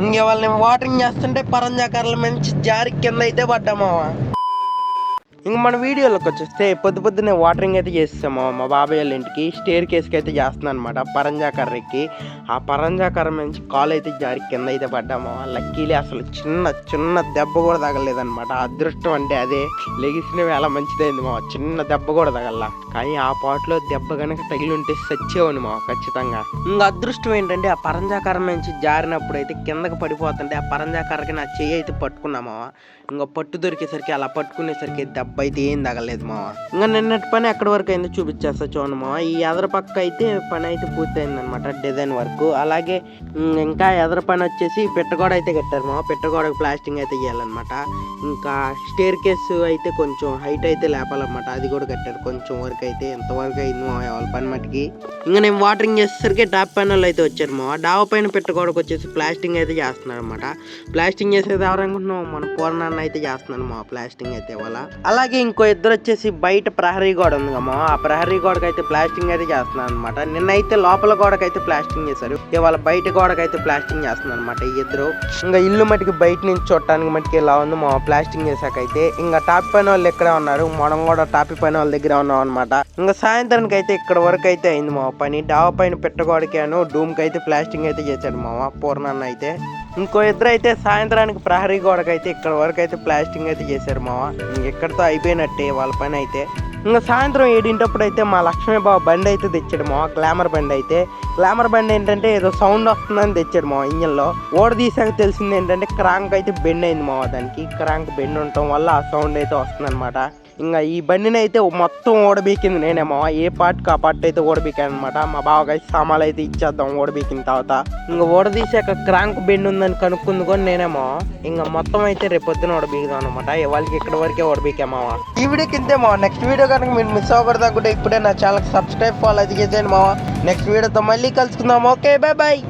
ఇంక వాళ్ళని వాటరింగ్ చేస్తుంటే పరంజాకారుల మంచి జారి కింద అయితే పడ్డామావా. ఇంక మన వీడియోలోకి వచ్చేస్తే పొద్దున్నే వాటరింగ్ అయితే చేస్తాము మా బాబాయ్ వాళ్ళ ఇంటికి. స్టేర్ కేసుకి అయితే చేస్తున్నాను అనమాట పరంజాకర్రకి. ఆ పరంజాకర్ర నుంచి కాలు అయితే జారి కింద అయితే పడ్డాము. లక్కీలీ అసలు చిన్న దెబ్బ కూడా తగలేదనమాట. అదృష్టం అంటే అదే. లెగిసిన వేళ మంచిదైంది మా, చిన్న దెబ్బ కూడా తగల. కానీ ఆ పాటలో దెబ్బ కనుక తగిలి ఉంటే సచ్చేవాడిని మా ఖచ్చితంగా. ఇంకా అదృష్టం ఏంటంటే ఆ పరంజాకర్ర నుంచి జారినప్పుడు అయితే కిందకి పడిపోతుంటే ఆ పరంజాకర్రకి నా చెయ్యి అయితే పట్టుకున్నామా. ఇంకా పట్టు దొరికేసరికి అలా పట్టుకునేసరికి దెబ్బ అయితే ఏం తగలేదు మావా. ఇంకా నిన్నటి పని ఎక్కడి వరకు అయిందో చూపించేస్తా చూడండి మావా. ఈ ఎదర పక్క అయితే పని అయితే పూర్తయింది అనమాట, డిజైన్ వర్క్. అలాగే ఇంకా ఎదర పని వచ్చేసి పెట్టగోడ అయితే కట్టారు మావా. పెట్టగోడకు ప్లాస్టింగ్ అయితే చేయాలన్నమాట. ఇంకా స్టేర్ కేసు అయితే కొంచెం హైట్ అయితే లేపాలన్నమాట, అది కూడా కట్టారు. కొంచెం వరకు అయితే ఎంతవరకు అయింది మావా వాళ్ళ పని మటుకి. ఇంకా నేను వాటరింగ్ చేసేసరికి డాబ్ పైన వాళ్ళు అయితే వచ్చారు మావా. డాబా పైన పెట్టగోడకు వచ్చేసి ప్లాస్టింగ్ అయితే చేస్తున్నారు అనమాట. ప్లాస్టింగ్ చేసేది ఎవరనుకుంటున్నాం, మన పూర్ణాన్ని అయితే చేస్తున్నాను మా ప్లాస్టింగ్ అయితే వాళ్ళ. అలాగే ఇంకో ఇద్దరు వచ్చేసి బయట ప్రహరీ గోడ ఉంది కమ్మా, ఆ ప్రహరీ గోడకి అయితే ప్లాస్టింగ్ అయితే చేస్తున్నాను అనమాట. నిన్నైతే లోపల గోడకైతే ప్లాస్టింగ్ చేశారు, ఇవాళ బయట గోడకైతే ప్లాస్టింగ్ చేస్తున్నాను అనమాట ఈ ఇద్దరు. ఇంకా ఇల్లు మటుకి బయట నుంచి చూడటానికి మటుకి ఇలా ఉంది మా ప్లాస్టింగ్ చేశాకైతే. ఇంకా టాపి పైన వాళ్ళు ఇక్కడే ఉన్నారు, మనం కూడా టాపి పైన వాళ్ళ దగ్గర ఉన్నాం అనమాట. ఇంకా సాయంత్రానికి అయితే ఇక్కడ వరకు అయితే అయింది మా పని. డాబా పైన పెట్టగోడకాను డూమ్ కి అయితే ప్లాస్టింగ్ అయితే చేశాడు మామ పూర్ణాన్న అయితే. ఇంకో ఇద్దరు అయితే సాయంత్రానికి ప్రహరీ గోడకైతే ఇక్కడ వరకు అయితే ప్లాస్టింగ్ అయితే చేశారు మావ. ఎక్కడితో అయిపోయినట్టే వాళ్ళ పని అయితే. ఇంకా సాయంత్రం 7 అయితే మా లక్ష్మీ బాబు బండి అయితే తెచ్చాడు మావ, గ్లామర్ బండి అయితే. గ్లామర్ బండి ఏంటంటే ఏదో సౌండ్ వస్తుందని తెచ్చాడు మావ ఇంజన్లో. ఓడ తీసాక తెలిసింది ఏంటంటే క్రాంక్ అయితే బెండ్ అయింది మావ. దానికి క్రాంక్ బెండ్ ఉండటం వల్ల ఆ సౌండ్ అయితే వస్తుంది అనమాట. ఇంకా ఈ బండిని అయితే మొత్తం ఓడబీకింది నేనేమో, ఏ పార్ట్కి ఆ పార్ట్ అయితే ఓడబీకాను అనమాట. మా బావగాయ సామాన్లు అయితే ఇచ్చేద్దాం ఓడబీకిన తర్వాత. ఇంకా ఓడదీసాక క్రాంక్ బెండ్ ఉందని కనుక్కుంది కూడా నేనేమో. ఇంకా మొత్తం అయితే రేపు పొద్దున ఓడబీకుదాం అనమాట. వాళ్ళకి ఇక్కడ వరకే ఓడబీకామావా. ఈ వీడియోకి ఇంతే మావా. నెక్స్ట్ వీడియో కనుక మీరు మిస్ అవ్వకూడదు అనుకుంటే ఇప్పుడే నా ఛానల్కి సబ్స్క్రైబ్ ఫాలో అది చేసేయండి మావా. నెక్స్ట్ వీడియోతో మళ్ళీ కలుసుకుందాం. Okay, bye bye.